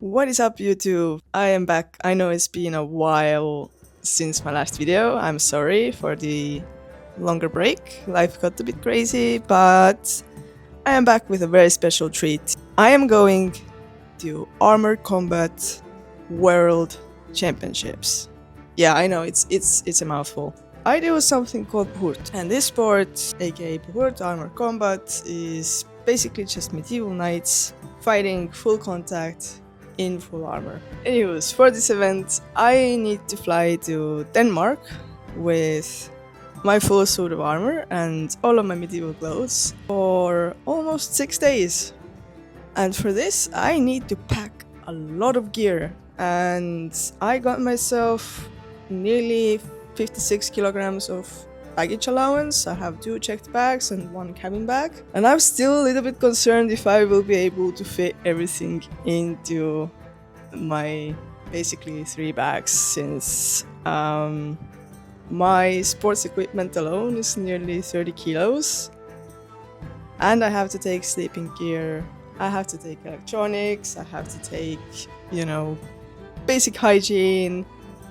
What is up, YouTube? I am back. I know it's been a while since my last video. I'm sorry for the longer break. Life got a bit crazy, but I am back with a very special treat. I am going to Armored Combat World Championships. Yeah, I know it's a mouthful. I do something called Puhurt, and this sport, aka Puhurt Armored Combat, is basically just medieval knights fighting full contact in full armor. Anyways, for this event, I need to fly to Denmark with my full suit of armor and all of my medieval clothes for almost 6 days. And for this, I need to pack a lot of gear, and I got myself nearly 56 kilograms of baggage allowance. I have 2 checked bags and 1 cabin bag, and I'm still a little bit concerned if I will be able to fit everything into my basically 3 bags, since my sports equipment alone is nearly 30 kilos, and I have to take sleeping gear, I have to take electronics, I have to take, basic hygiene.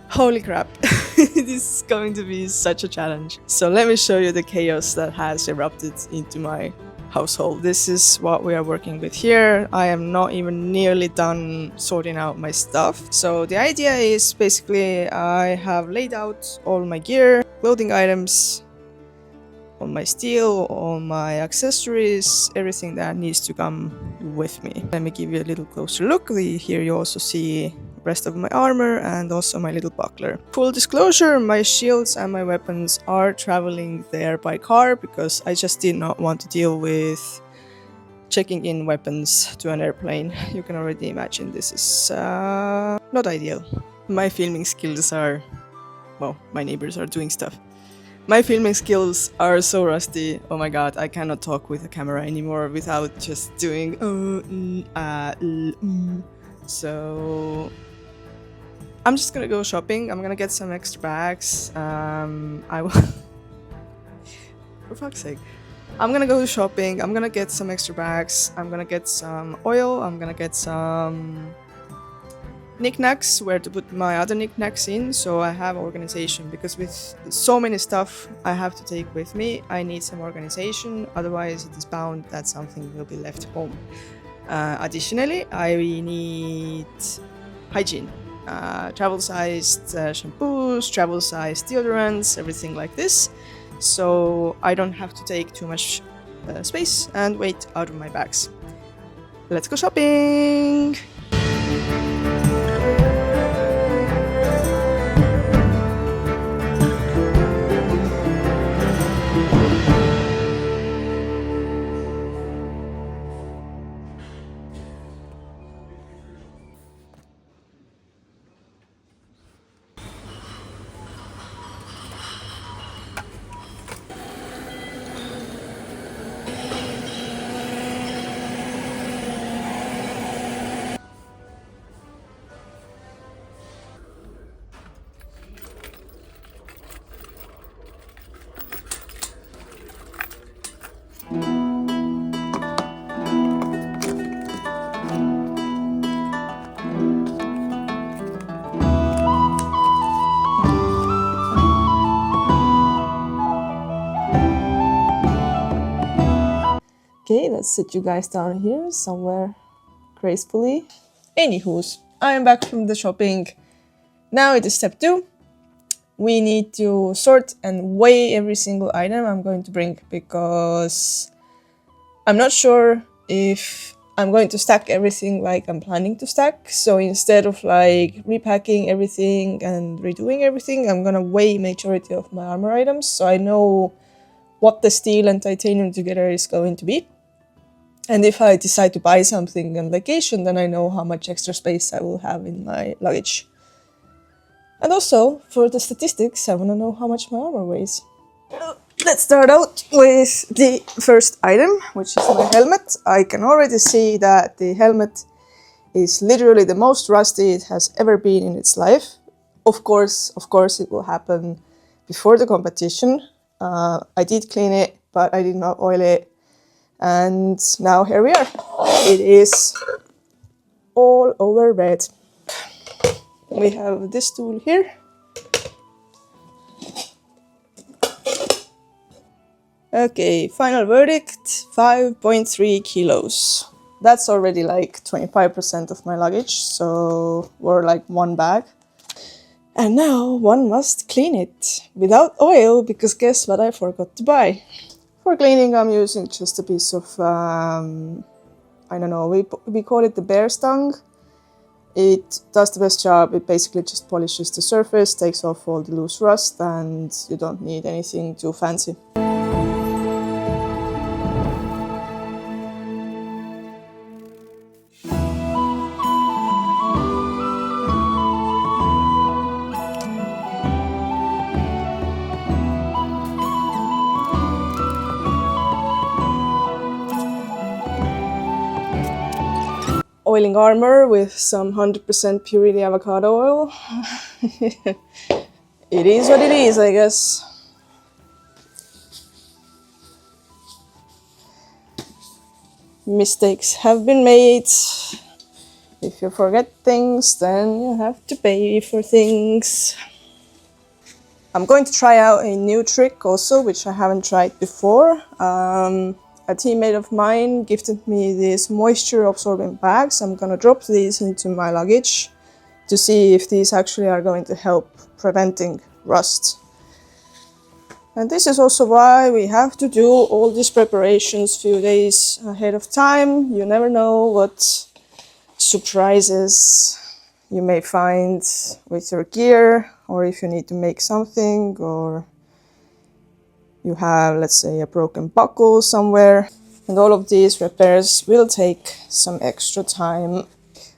Holy crap, this is going to be such a challenge. So let me show you the chaos that has erupted into my household. This is what we are working with here. I am not even nearly done sorting out my stuff. So the idea is basically I have laid out all my gear, clothing items, all my steel, all my accessories, everything that needs to come with me. Let me give you a little closer look. Here you also see rest of my armor and also my little buckler. Full disclosure, my shields and my weapons are traveling there by car because I just did not want to deal with checking in weapons to an airplane. You can already imagine this is not ideal. My filming skills are, well, my neighbors are doing stuff. My filming skills are so rusty. Oh my god, I cannot talk with a camera anymore without just doing So I'm just gonna go shopping. I'm gonna get some extra bags. I will for fuck's sake. I'm gonna go shopping. I'm gonna get some extra bags. I'm gonna get some oil. I'm gonna get some knickknacks, where to put my other knickknacks in, so I have organization, because with so many stuff I have to take with me, I need some organization, otherwise it is bound that something will be left home. Additionally, I need hygiene, travel-sized shampoos, travel-sized deodorants, everything like this, so I don't have to take too much space and weight out of my bags. Let's go shopping! Okay, let's sit you guys down here somewhere gracefully. Anywho's, I am back from the shopping. Now it is step 2. We need to sort and weigh every single item I'm going to bring, because I'm not sure if I'm going to stack everything like I'm planning to stack. So instead of like repacking everything and redoing everything, I'm gonna weigh majority of my armor items, so I know what the steel and titanium together is going to be. And if I decide to buy something on vacation, then I know how much extra space I will have in my luggage. And also, for the statistics, I want to know how much my armor weighs. Let's start out with the first item, which is my helmet. I can already see that the helmet is literally the most rusty it has ever been in its life. Of course, it will happen before the competition. I did clean it, but I did not oil it. And now here we are. It is all over red. We have this tool here. Okay, final verdict, 5.3 kilos. That's already like 25% of my luggage, so we're like one bag. And now one must clean it without oil, because guess what I forgot to buy? For cleaning, I'm using just a piece of, I don't know, we call it the bear's tongue. It does the best job. It basically just polishes the surface, takes off all the loose rust, and you don't need anything too fancy. Oiling armor with some 100% purity avocado oil. It is what it is, I guess. Mistakes have been made. If you forget things, then you have to pay for things. I'm going to try out a new trick also, which I haven't tried before. A teammate of mine gifted me these moisture absorbing bags. I'm gonna drop these into my luggage to see if these actually are going to help preventing rust. And this is also why we have to do all these preparations few days ahead of time. You never know what surprises you may find with your gear, or if you need to make something, or you have, let's say, a broken buckle somewhere. And all of these repairs will take some extra time.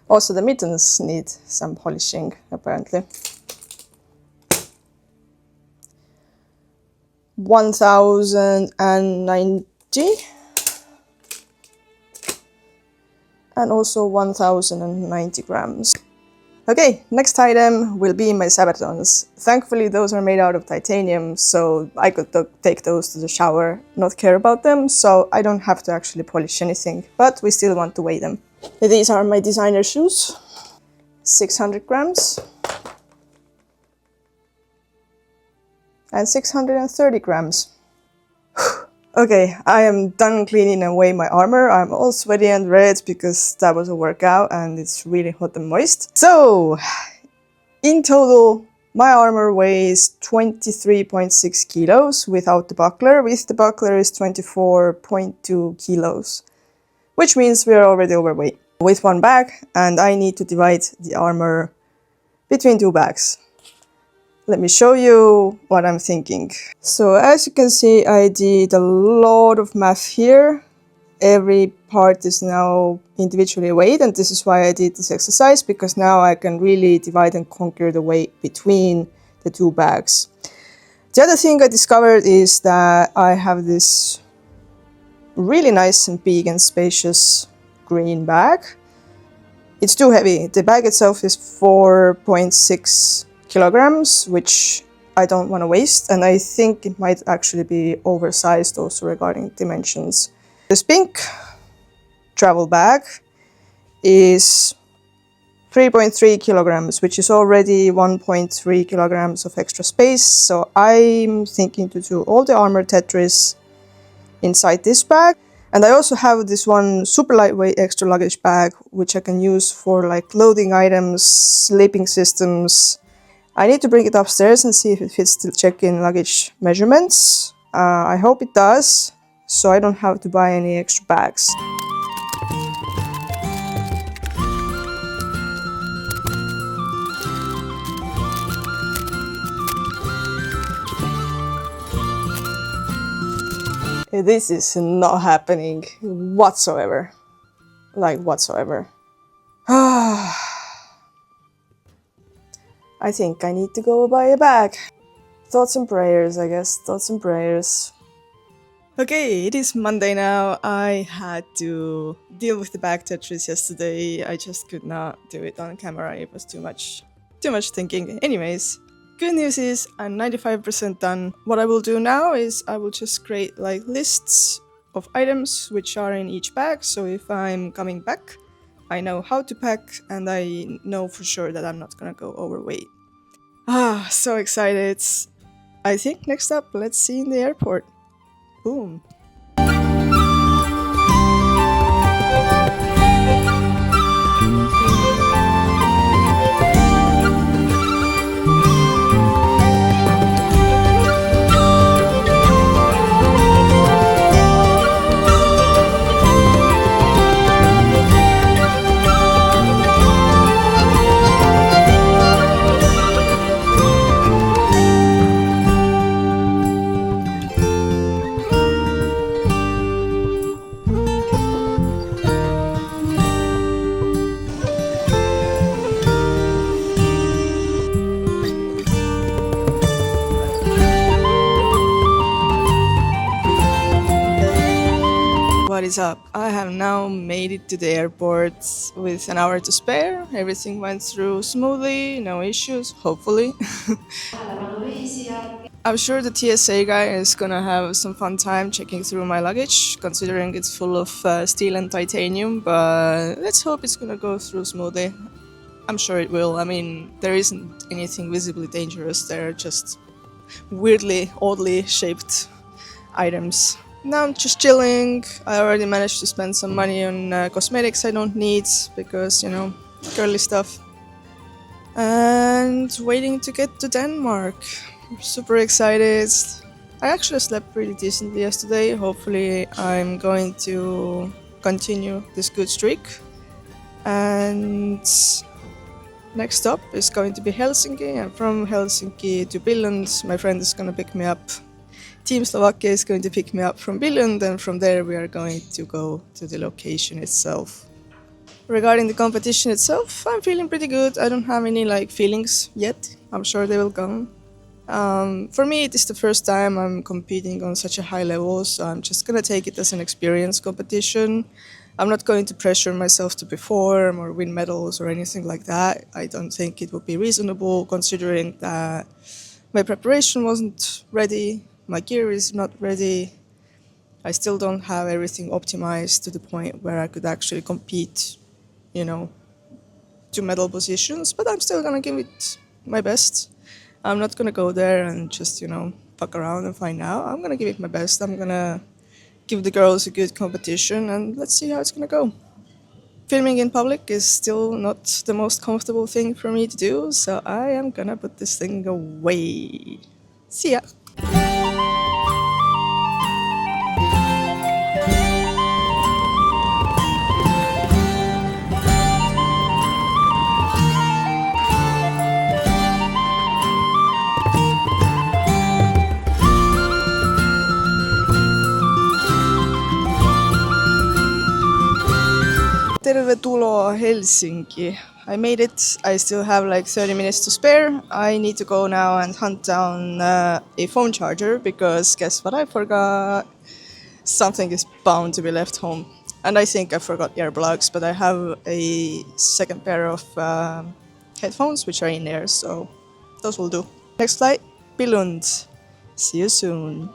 Also, the mittens need some polishing, apparently. 1090 and also 1090 grams. Okay, next item will be my Sabatons. Thankfully, those are made out of titanium, so I could take those to the shower, not care about them, so I don't have to actually polish anything, but we still want to weigh them. These are my designer shoes, 600 grams and 630 grams. Okay, I am done cleaning and weighing my armor. I'm all sweaty and red because that was a workout and it's really hot and moist. So, in total, my armor weighs 23.6 kilos without the buckler. With the buckler is 24.2 kilos, which means we are already overweight. With one bag, and I need to divide the armor between two bags. Let me show you what I'm thinking. So as you can see, I did a lot of math here. Every part is now individually weighed, and this is why I did this exercise, because now I can really divide and conquer the weight between the two bags. The other thing I discovered is that I have this really nice and big and spacious green bag. It's too heavy. The bag itself is 4.6 kilograms, which I don't want to waste, and I think it might actually be oversized also regarding dimensions. This pink travel bag is 3.3 kilograms, which is already 1.3 kilograms of extra space, so I'm thinking to do all the armor Tetris inside this bag. And I also have this one super lightweight extra luggage bag, which I can use for like loading items, sleeping systems. I need to bring it upstairs and see if it fits the check-in luggage measurements. I hope it does, so I don't have to buy any extra bags. This is not happening whatsoever. Like, whatsoever. I think I need to go buy a bag. Thoughts and prayers, I guess. Thoughts and prayers. Okay, it is Monday now. I had to deal with the bag Tetris yesterday. I just could not do it on camera. It was too much thinking. Anyways, good news is I'm 95% done. What I will do now is I will just create like lists of items which are in each bag. So if I'm coming back I know how to pack, and I know for sure that I'm not gonna go overweight. So excited. I think next up, let's see in the airport. Boom. What is up? I have now made it to the airport with an hour to spare. Everything went through smoothly, no issues, hopefully. I'm sure the TSA guy is gonna have some fun time checking through my luggage, considering it's full of steel and titanium, but let's hope it's gonna go through smoothly. I'm sure it will. I mean, there isn't anything visibly dangerous there, just weirdly, oddly shaped items. Now I'm just chilling. I already managed to spend some money on cosmetics I don't need because, you know, girly stuff. And waiting to get to Denmark. I'm super excited. I actually slept pretty decently yesterday. Hopefully I'm going to continue this good streak. And next stop is going to be Helsinki. And from Helsinki to Billund, my friend is going to pick me up. Team Slovakia is going to pick me up from Billund, and from there we are going to go to the location itself. Regarding the competition itself, I'm feeling pretty good. I don't have any feelings yet. I'm sure they will come. For me, it is the first time I'm competing on such a high level, so I'm just gonna take it as an experience competition. I'm not going to pressure myself to perform or win medals or anything like that. I don't think it would be reasonable considering that my preparation wasn't ready. My gear is not ready. I still don't have everything optimized to the point where I could actually compete, to medal positions, but I'm still gonna give it my best. I'm not gonna go there and just, fuck around and find out. I'm gonna give it my best. I'm gonna give the girls a good competition and let's see how it's gonna go. Filming in public is still not the most comfortable thing for me to do, so I am gonna put this thing away. See ya! Tervetuloa Helsinki. I made it. I still have 30 minutes to spare. I need to go now and hunt down a phone charger because guess what I forgot? Something is bound to be left home. And I think I forgot earplugs, but I have a second pair of headphones which are in there, so those will do. Next flight, Billund. See you soon.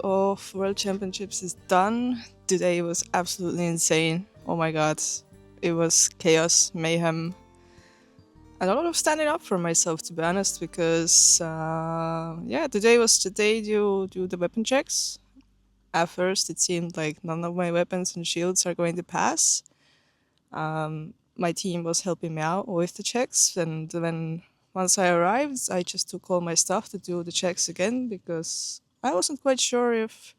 of World Championships is done. Today was absolutely insane. Oh my god. It was chaos, mayhem, and a lot of standing up for myself, to be honest, because today was the day to do the weapon checks. At first, it seemed like none of my weapons and shields are going to pass. My team was helping me out with the checks, and then once I arrived, I just took all my stuff to do the checks again because I wasn't quite sure if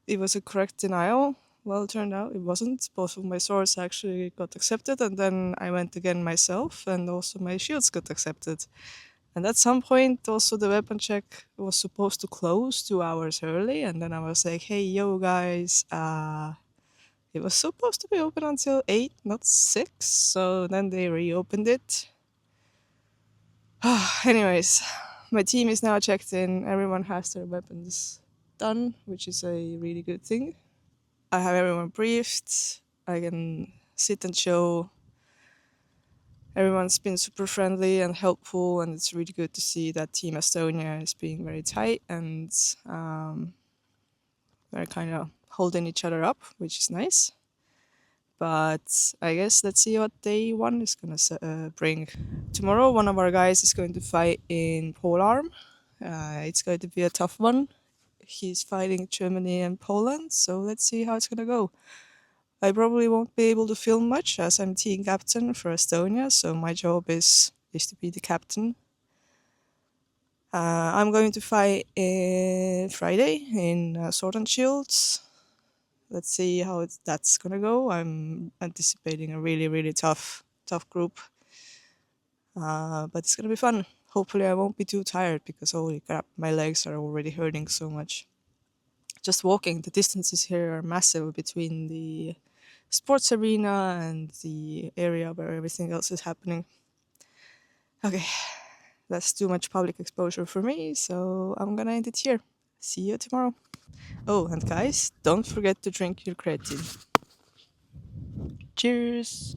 it was a correct denial. Well, it turned out it wasn't. Both of my swords actually got accepted, and then I went again myself, and also my shields got accepted. And at some point, also the weapon check was supposed to close 2 hours early, and then I was like, "Hey, yo, guys, it was supposed to be open until 8, not 6." So then they reopened it. Anyways, my team is now checked in. Everyone has their weapons done, which is a really good thing. I have everyone briefed. I can sit and show. Everyone's been super friendly and helpful, and it's really good to see that Team Estonia is being very tight and they're kind of holding each other up, which is nice. But I guess let's see what day one is going to bring. Tomorrow, one of our guys is going to fight in Polearm. It's going to be a tough one. He's fighting Germany and Poland, so let's see how it's going to go. I probably won't be able to film much as I'm team captain for Estonia, so my job is to be the captain. I'm going to fight Friday in Sword and Shields. Let's see how that's gonna go. I'm anticipating a really, really tough group, but it's gonna be fun. Hopefully, I won't be too tired because holy crap, my legs are already hurting so much. Just walking, the distances here are massive between the sports arena and the area where everything else is happening. Okay, that's too much public exposure for me, so I'm gonna end it here. See you tomorrow. Oh, and guys, don't forget to drink your creatine. Cheers!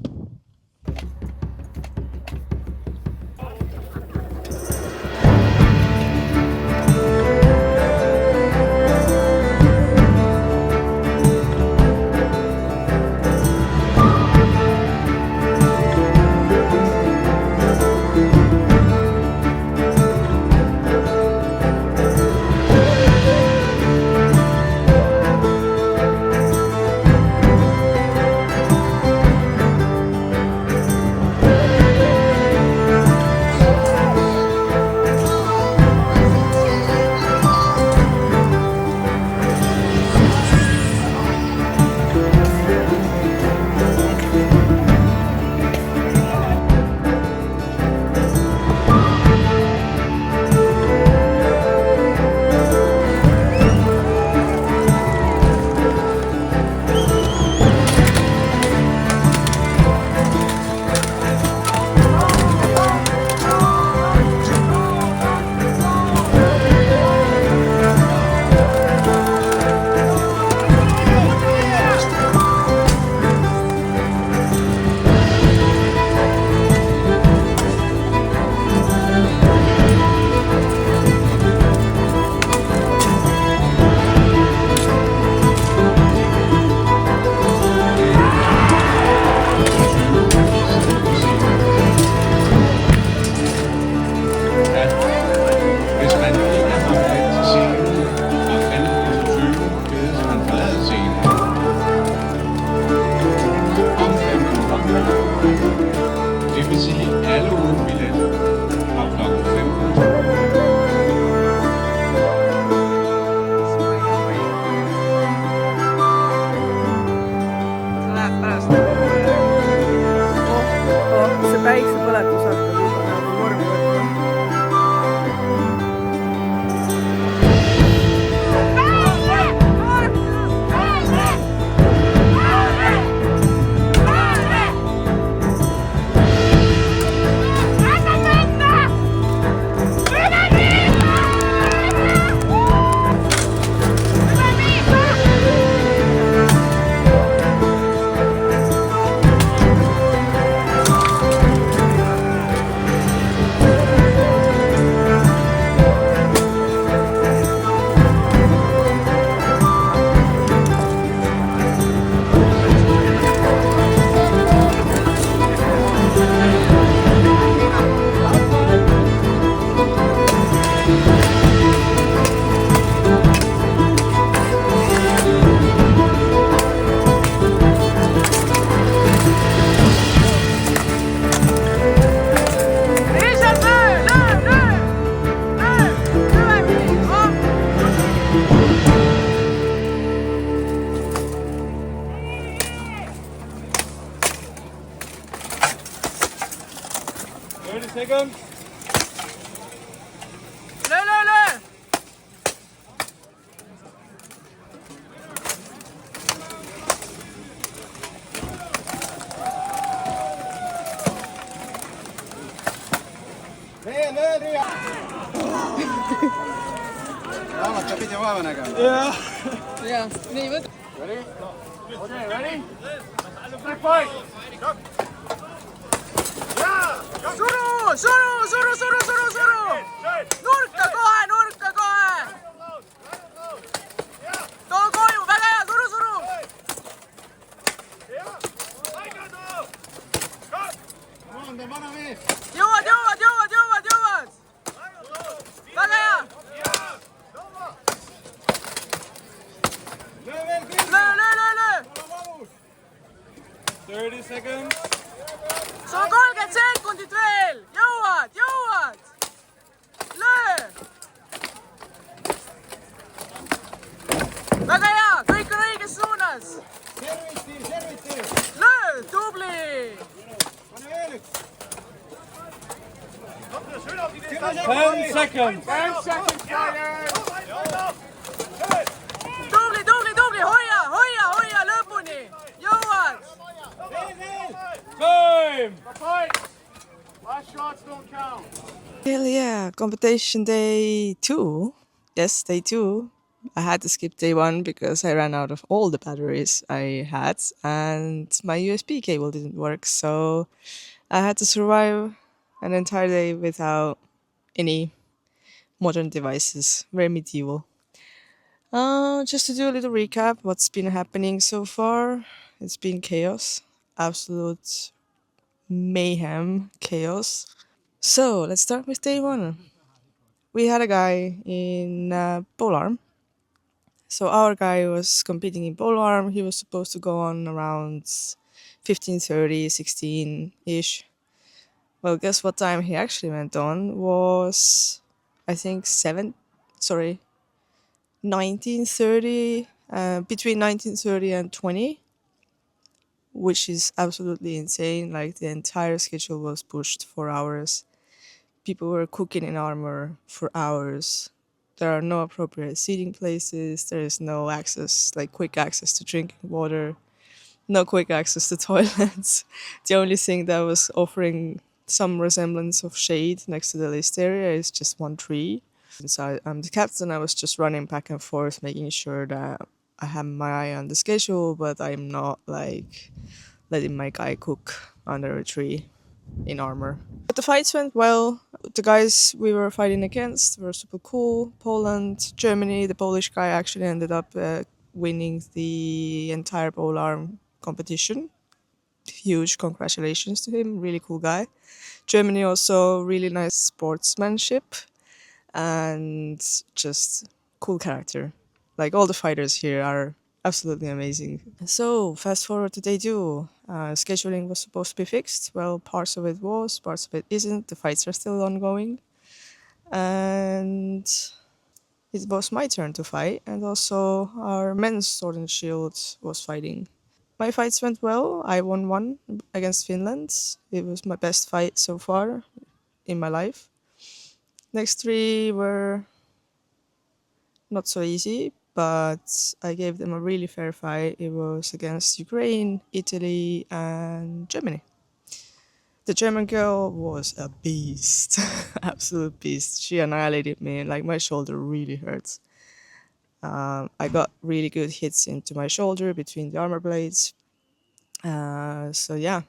seconds. Le. Raamat pidi vaeva nägema. Ja, nii võta. Ready? Okay, ready? Back fight! Suru! Nurka kohe! Too koju, väga hea, suru! Maanda vana mees! Jõuad! Väga hea! Löö veel külge! Löö! 30 seconds. Sul on 30 sekundit veel! Jõuad! Löö! Väga hea! Kõik on õiges suunas! Serviti! Löö! Tubli! Pane veel üks! 10 seconds. 10 seconds, fire! Tubli! Hoia lõpuni! Jõuad! Time. Last shots don't count. Hell yeah, competition day 2. Yes, day 2. I had to skip day 1 because I ran out of all the batteries I had and my USB cable didn't work, so I had to survive an entire day without any modern devices. Very medieval. Just to do a little recap, what's been happening so far. It's been chaos. Absolute mayhem chaos. So let's start with day 1. We had a guy in polearm. So our guy was competing in polearm. He was supposed to go on around 15:30, 16-ish. Well, guess what time he actually went on was, I think, 19:30, between 19:30 and 20, which is absolutely insane. Like, the entire schedule was pushed for hours. People were cooking in armor for hours. There are no appropriate seating places. There is no access, like quick access to drinking water. No quick access to toilets. The only thing that was offering some resemblance of shade next to the list area is just one tree. So I'm the captain. I was just running back and forth, making sure that I have my eye on the schedule, but I'm not like letting my guy cook under a tree in armor. But the fights went well. The guys we were fighting against were super cool. Poland, Germany, the Polish guy actually ended up winning the entire polearm competition. Huge congratulations to him, really cool guy. Germany also really nice sportsmanship and just cool character. Like, all the fighters here are absolutely amazing. So fast forward to day 2. Scheduling was supposed to be fixed. Well, parts of it was, parts of it isn't. The fights are still ongoing. And it was my turn to fight, and also our men's sword and shield was fighting. My fights went well. I won 1 against Finland. It was my best fight so far in my life. Next 3 were not so easy, but I gave them a really fair fight. It was against Ukraine, Italy, and Germany. The German girl was a beast, absolute beast. She annihilated me, like, my shoulder really hurts. I got really good hits into my shoulder between the armor blades. So yeah,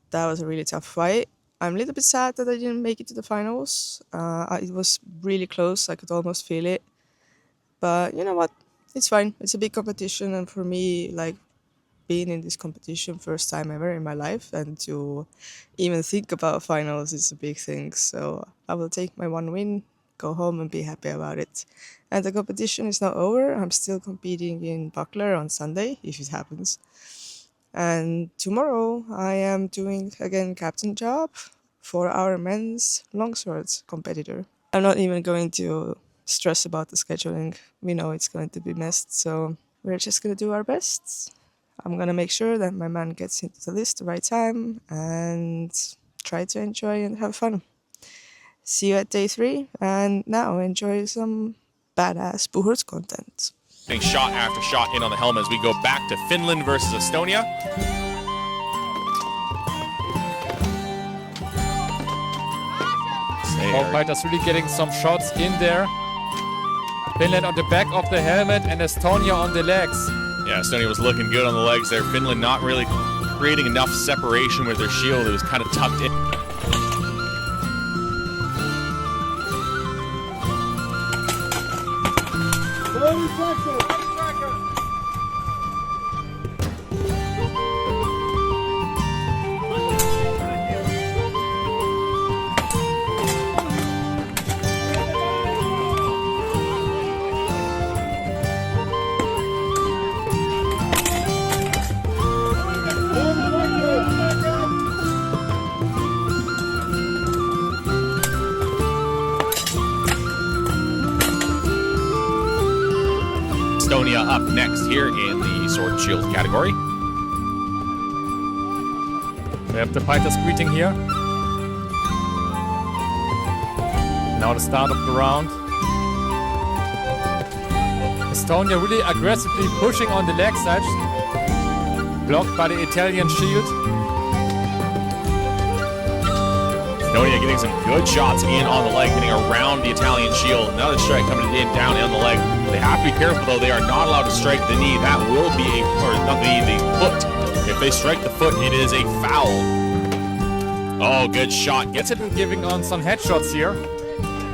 that was a really tough fight. I'm a little bit sad that I didn't make it to the finals. It was really close, I could almost feel it. But you know what? It's fine. It's a big competition, and for me, like, being in this competition first time ever in my life, and to even think about finals is a big thing. So I will take my 1 win, go home and be happy about it. And the competition is not over. I'm still competing in Buckler on Sunday, if it happens. And tomorrow I am doing again captain job for our men's longswords competitor. I'm not even going to stress about the scheduling. We know it's going to be messed, so we're just going to do our best. I'm going to make sure that my man gets into the list the right time and try to enjoy and have fun. See you at day 3, and now enjoy some badass Buhurs content. Getting shot after shot in on the helmet as we go back to Finland versus Estonia. Both fighters really getting some shots in there. Finland on the back of the helmet and Estonia on the legs. Yeah, Estonia was looking good on the legs there. Finland not really creating enough separation with their shield. It was kind of tucked in. Estonia up next here in the Sword and Shield category. We have the fighters greeting here. Now the start of the round. Estonia really aggressively pushing on the leg side. Blocked by the Italian shield. Estonia getting some good shots in on the leg, getting around the Italian shield. Another strike coming in down on the leg. They have to be careful though. They are not allowed to strike the knee. That will be not the foot. If they strike the foot, it is a foul. Oh, good shot. Gets it. Giving on some headshots here.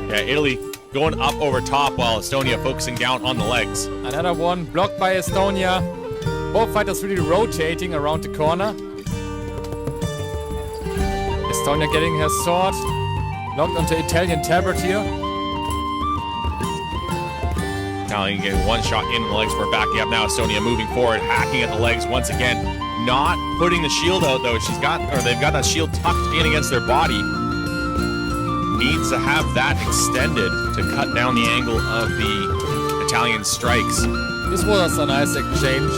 Yeah, Italy going up over top while Estonia focusing down on the legs. Another one blocked by Estonia. Both fighters really rotating around the corner. Estonia getting her sword. Locked onto Italian tabard here. Italian getting one shot in the legs for backing up. Now Estonia moving forward, hacking at the legs once again. Not putting the shield out though. They've got that shield tucked in against their body. Needs to have that extended to cut down the angle of the Italian strikes. This was a nice exchange.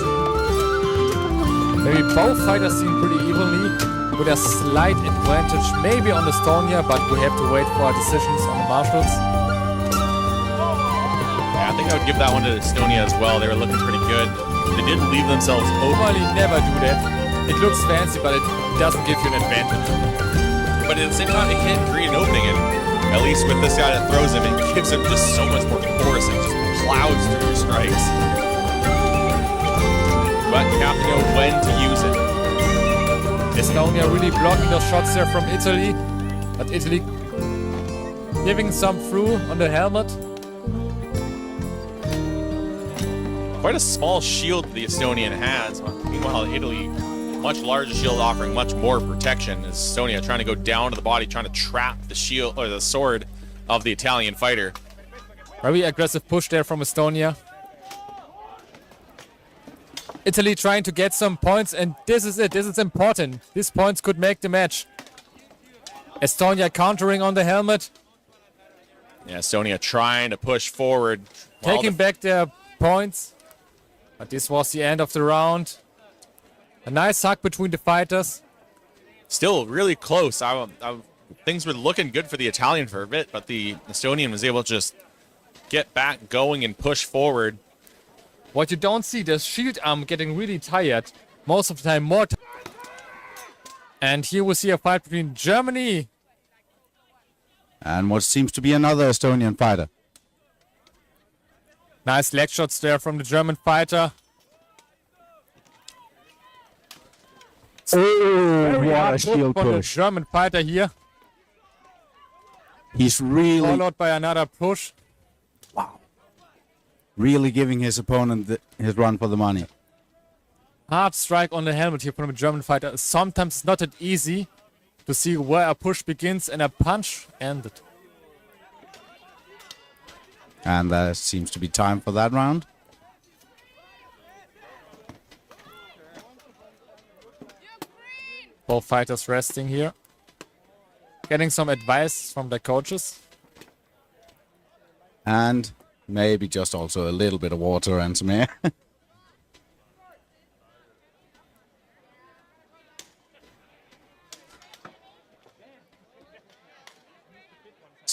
Maybe both fighters seem pretty evenly, with a slight advantage maybe on Estonia, but we have to wait for our decisions on the marshals. Yeah, I think I would give that one to Estonia as well. They were looking pretty good. They didn't leave themselves open. Normally never do that. It looks fancy, but it doesn't give you an advantage. But at the same time, it can create an opening, and at least with this guy that throws him, it gives him just so much more force and just plows through your strikes. But you have to know when to use it. Estonia really blocking those shots there from Italy, but Italy giving some through on the helmet. Quite a small shield the Estonian has. Meanwhile, Italy, much larger shield offering much more protection. As Estonia trying to go down to the body, trying to trap the shield or the sword of the Italian fighter. Very aggressive push there from Estonia. Italy trying to get some points, and this is it. This is important. These points could make the match. Estonia countering on the helmet. Yeah, Estonia trying to push forward. Taking back their points. But this was the end of the round. A nice hug between the fighters. Still really close. Things were looking good for the Italian for a bit, but the Estonian was able to just get back going and push forward. What you don't see, the shield arm getting really tired. Most of the time more tired. And here we see a fight between Germany and what seems to be another Estonian fighter. Nice leg shots there from the German fighter. Oh, Very what a hard shield for the push. German fighter here. He's really, Followed by another push. really giving his opponent his run for the money. Hard strike on the helmet here from a German fighter. Sometimes it's not that easy to see where a push begins and a punch ended. And there seems to be time for that round. Both fighters resting here. Getting some advice from their coaches. And maybe just also a little bit of water and some air.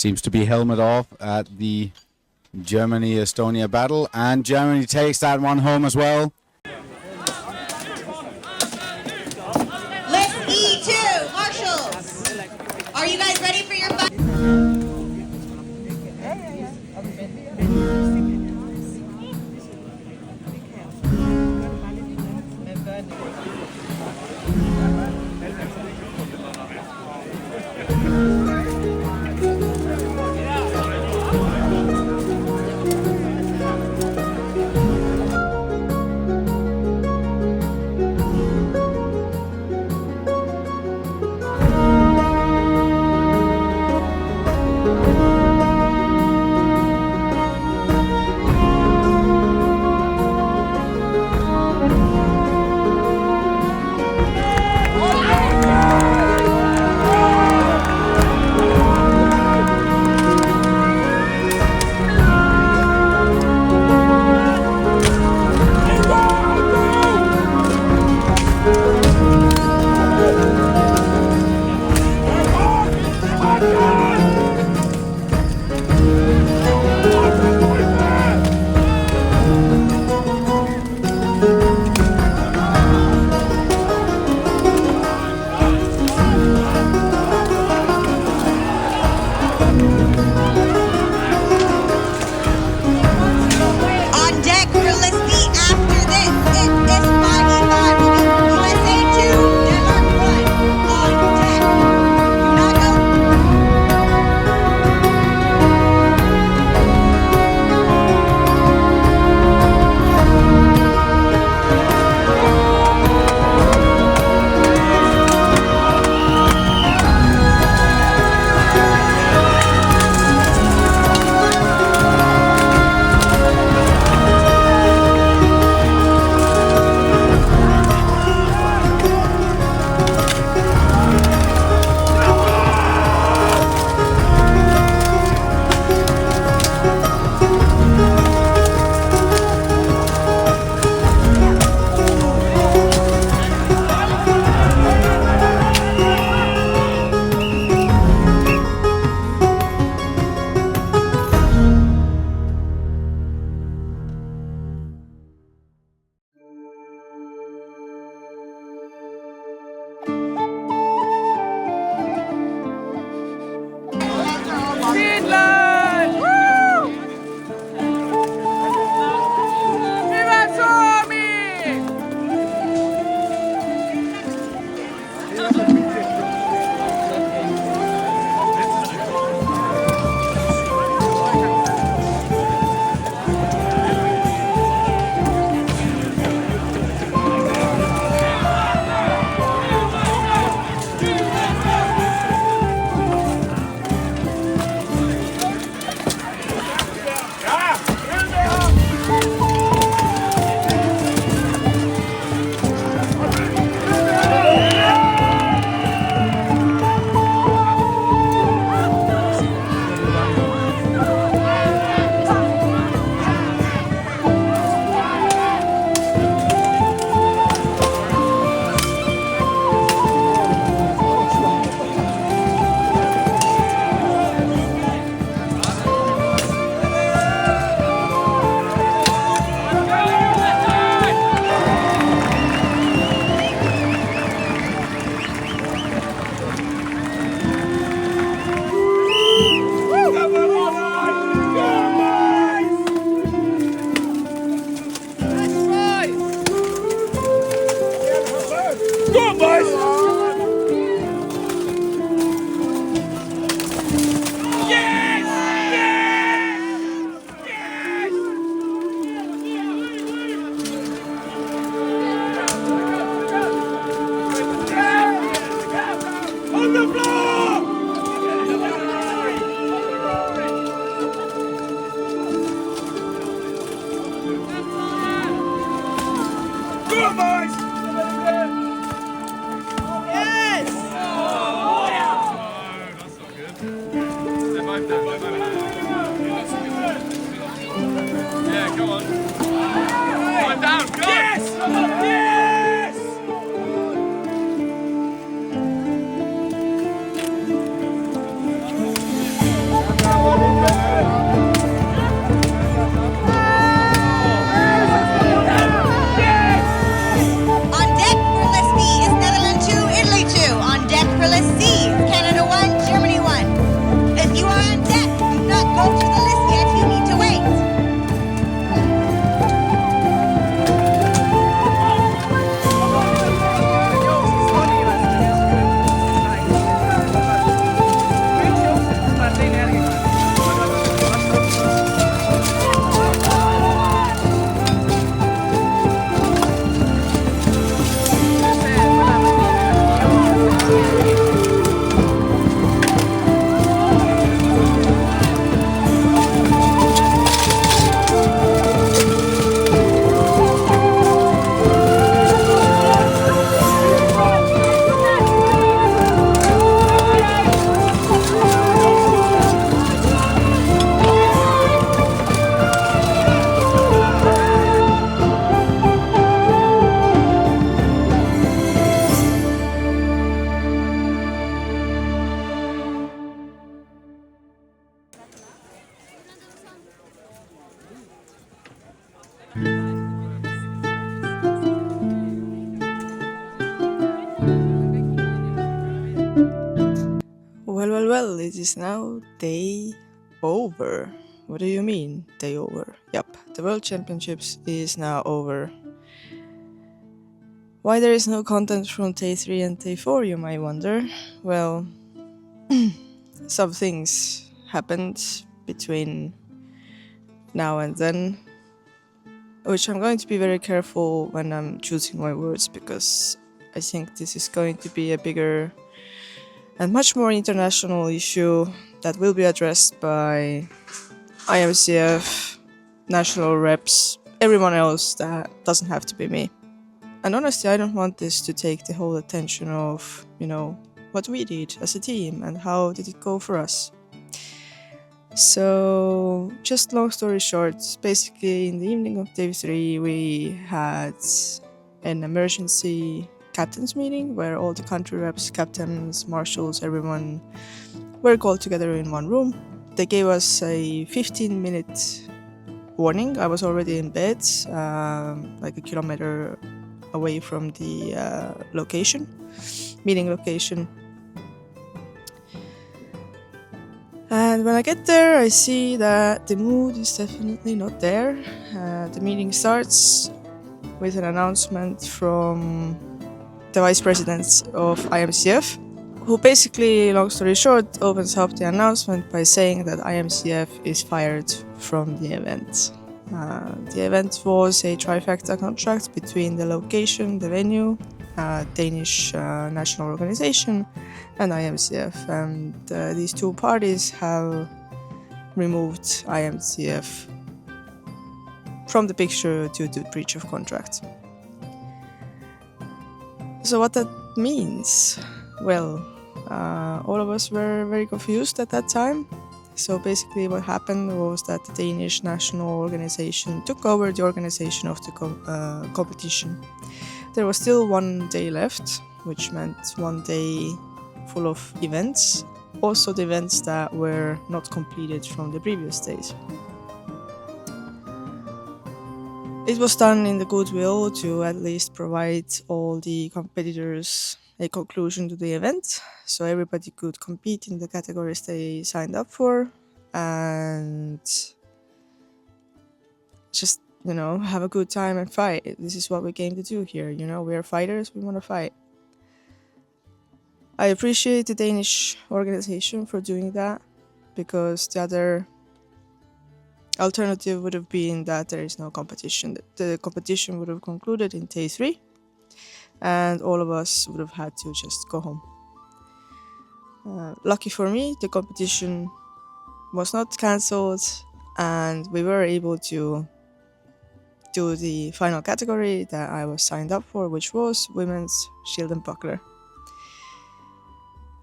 Seems to be helmet off at the Germany-Estonia battle, and Germany takes that one home as well. List E2, marshals. Are you guys ready for your fight? On deck for list B after this, it is 5E5 will be USA 2, Denmark 1. On deck. Do not go. it is now day over. What do you mean, day over? Yep, the World Championships is now over. Why there is no content from day 3 and day 4, you might wonder. Well, some things happened between now and then, which I'm going to be very careful when I'm choosing my words, because I think this is going to be a bigger and much more international issue that will be addressed by IMCF, national reps, everyone else that doesn't have to be me. And honestly, I don't want this to take the whole attention of, what we did as a team and how did it go for us. So, just long story short, basically in the evening of day 3, we had an emergency captains meeting where all the country reps, captains, marshals, everyone were called together in one room. They gave us a 15-minute warning. I was already in bed, like a kilometer away from the meeting location. And when I get there, I see that the mood is definitely not there. The meeting starts with an announcement from the vice president of IMCF, who basically, long story short, opens up the announcement by saying that IMCF is fired from the event. The event was a trifecta contract between the location, the venue, Danish national organization, and IMCF, and these two parties have removed IMCF from the picture due to breach of contract. So what that means? Well, all of us were very confused at that time. So basically what happened was that the Danish national organization took over the organization of the competition. There was still 1 day left, which meant 1 day full of events, also the events that were not completed from the previous days. It was done in the goodwill to at least provide all the competitors a conclusion to the event, so everybody could compete in the categories they signed up for, and just, have a good time and fight. This is what we came to do here, we are fighters, we want to fight. I appreciate the Danish organization for doing that, because the other alternative would have been that there is no competition. The competition would have concluded in day 3, and all of us would have had to just go home. Lucky for me, the competition was not cancelled, and we were able to do the final category that I was signed up for, which was women's shield and buckler.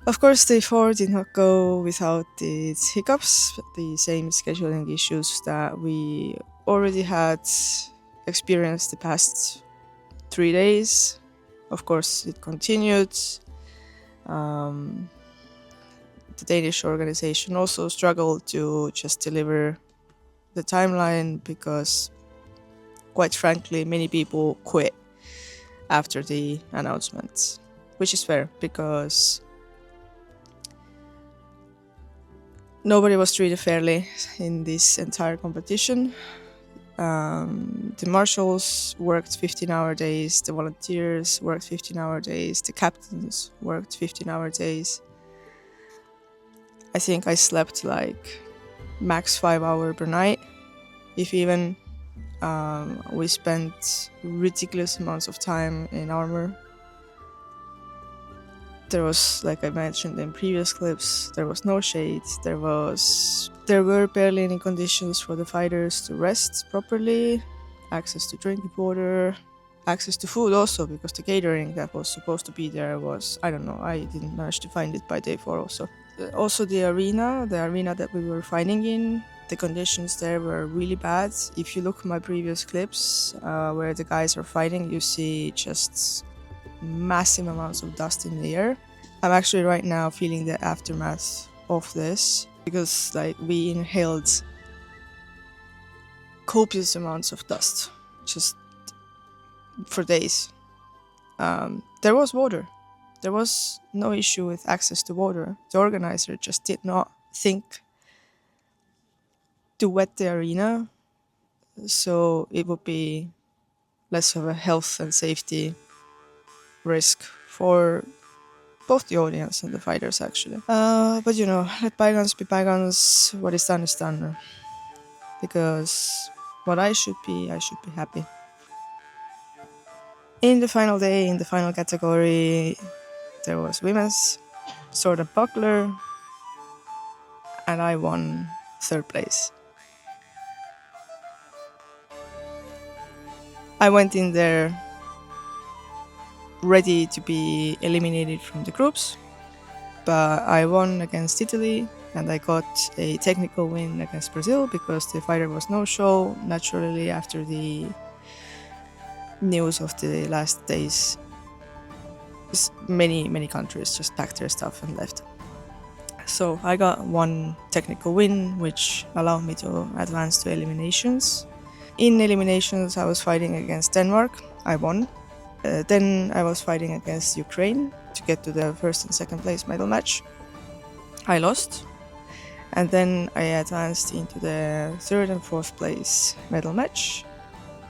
Of course, day 4 did not go without its hiccups, the same scheduling issues that we already had experienced the past 3 days. Of course, it continued. The Danish organization also struggled to just deliver the timeline because, quite frankly, many people quit after the announcement, which is fair because nobody was treated fairly in this entire competition. The marshals worked 15-hour days, the volunteers worked 15-hour days, the captains worked 15-hour days. I think I slept like max 5 hours per night, if even. We spent ridiculous amounts of time in armor. There was, like I mentioned in previous clips, there was no shade, there were barely any conditions for the fighters to rest properly, access to drinking water, access to food also, because the catering that was supposed to be there was, I don't know, I didn't manage to find it by day 4 also. Also the arena that we were fighting in, the conditions there were really bad. If you look at my previous clips where the guys are fighting, you see just massive amounts of dust in the air. I'm actually right now feeling the aftermath of this because we inhaled copious amounts of dust just for days. There was water. There was no issue with access to water. The organizer just did not think to wet the arena, so it would be less of a health and safety risk for both the audience and the fighters, actually. But you know, let bygones be bygones. What is done is done. Because what I should be happy. In the final day, in the final category, there was women's sword and buckler, and I won 3rd place. I went in there ready to be eliminated from the groups, but I won against Italy, and I got a technical win against Brazil because the fighter was no-show. Naturally, after the news of the last days, many countries just packed their stuff and left. So I got one technical win, which allowed me to advance to eliminations. In eliminations, I was fighting against Denmark. I won. Then I was fighting against Ukraine to get to the 1st and 2nd place medal match. I lost. And then I advanced into the 3rd and 4th place medal match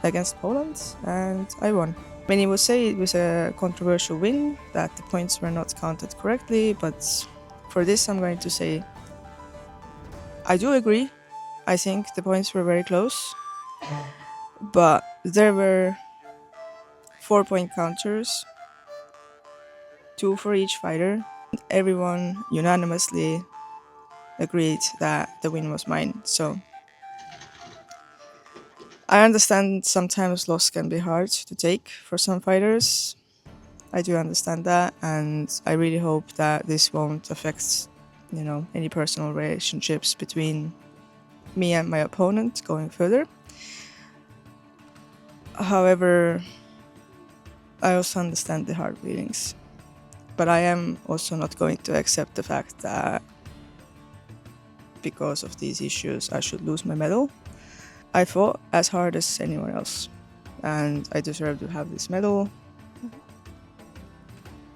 against Poland, and I won. Many would say it was a controversial win, that the points were not counted correctly, but for this I'm going to say I do agree. I think the points were very close, but there were 4-point counters, 2 for each fighter. Everyone unanimously agreed that the win was mine. So I understand sometimes loss can be hard to take for some fighters. I do understand that, and I really hope that this won't affect, you know, any personal relationships between me and my opponent going further. However, I also understand the hard feelings, but I am also not going to accept the fact that because of these issues I should lose my medal. I fought as hard as anyone else, and I deserve to have this medal.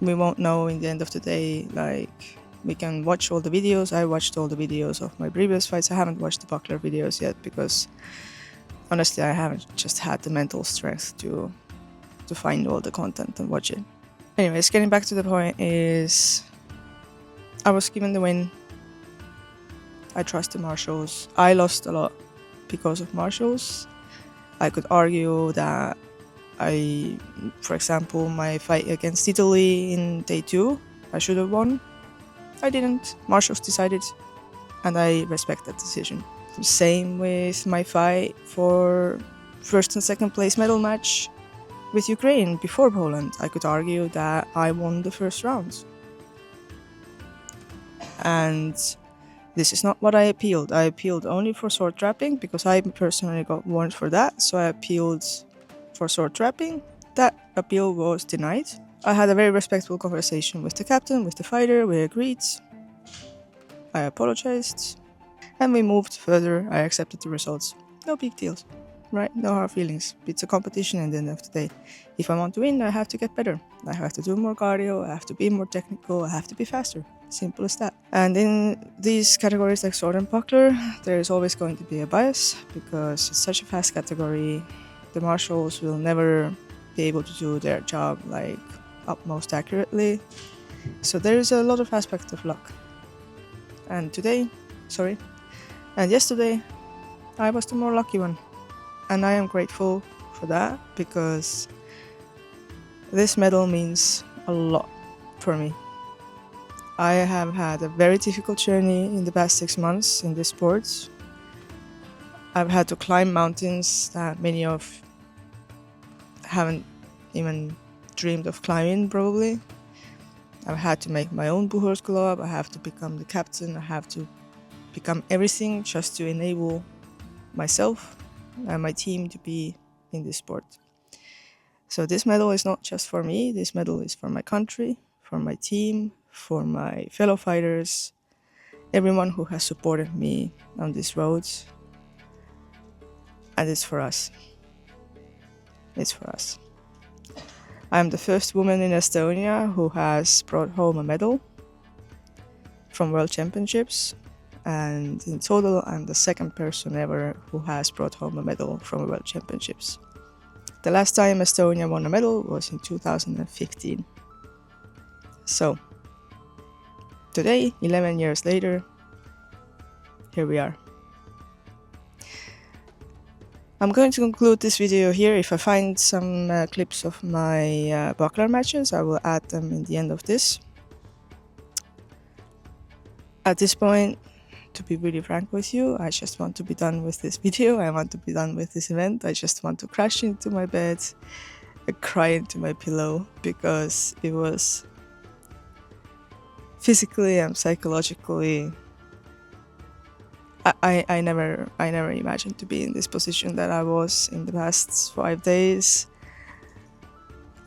We won't know in the end of the day. Like, we can watch all the videos. I watched all the videos of my previous fights. I haven't watched the buckler videos yet because honestly I haven't just had the mental strength to find all the content and watch it. Anyways, getting back to the point is I was given the win. I trust the marshals. I lost a lot because of marshals. I could argue that for example, my fight against Italy in day 2, I should have won. I didn't. Marshals decided, and I respect that decision. Same with my fight for 1st and 2nd place medal match with Ukraine before Poland. I could argue that I won the 1st round. And this is not what I appealed. I appealed only for sword trapping because I personally got warned for that. So I appealed for sword trapping. That appeal was denied. I had a very respectful conversation with the captain, with the fighter. We agreed. I apologized. And we moved further. I accepted the results. No big deals, right? No hard feelings. It's a competition at the end of the day. If I want to win, I have to get better. I have to do more cardio. I have to be more technical. I have to be faster. Simple as that. And in these categories like sword and buckler, there is always going to be a bias because it's such a fast category. The marshals will never be able to do their job like utmost accurately. So there is a lot of aspect of luck. And yesterday, I was the more lucky one. And I am grateful for that because this medal means a lot for me. I have had a very difficult journey in the past 6 months in this sport. I've had to climb mountains that many of haven't even dreamed of climbing, probably. I've had to make my own buhurs club. I have to become the captain. I have to become everything just to enable myself and my team to be in this sport. So this medal is not just for me. This medal is for my country, for my team, for my fellow fighters, everyone who has supported me on this road. And it's for us. It's for us. I'm the first woman in Estonia who has brought home a medal from World Championships, and in total I'm the second person ever who has brought home a medal from World Championships. The last time Estonia won a medal was in 2015. So, today, 11 years later, here we are. I'm going to conclude this video here. If I find some clips of my buckler matches, I will add them in the end of this. At this point, to be really frank with you, I just want to be done with this video. I want to be done with this event. I just want to crash into my bed and cry into my pillow, because it was physically and psychologically, I never imagined to be in this position that I was in the past 5 days.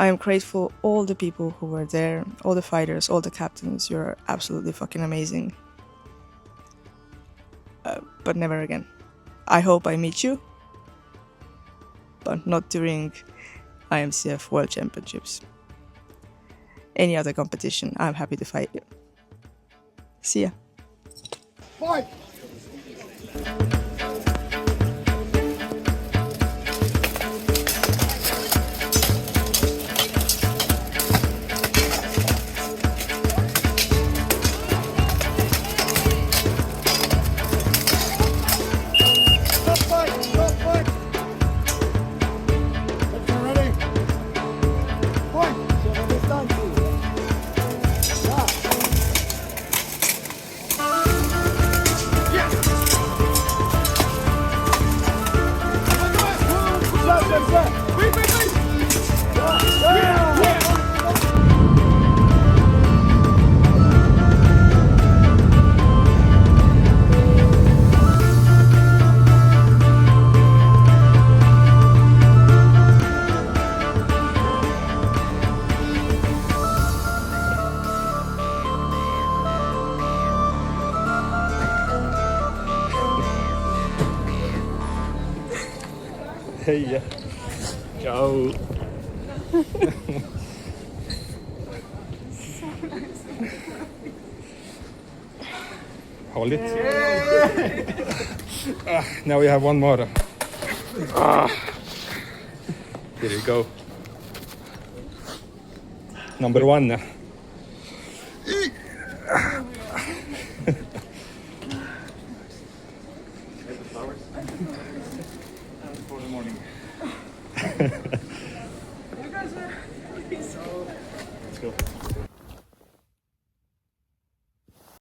I am grateful all the people who were there, all the fighters, all the captains. You're absolutely fucking amazing. But never again. I hope I meet you, but not during IMCF World Championships. Any other competition, I'm happy to fight you. See ya. Fight! Hej! Ciao! Hold it. Now we have one more. Here we go. Number one. For the morning.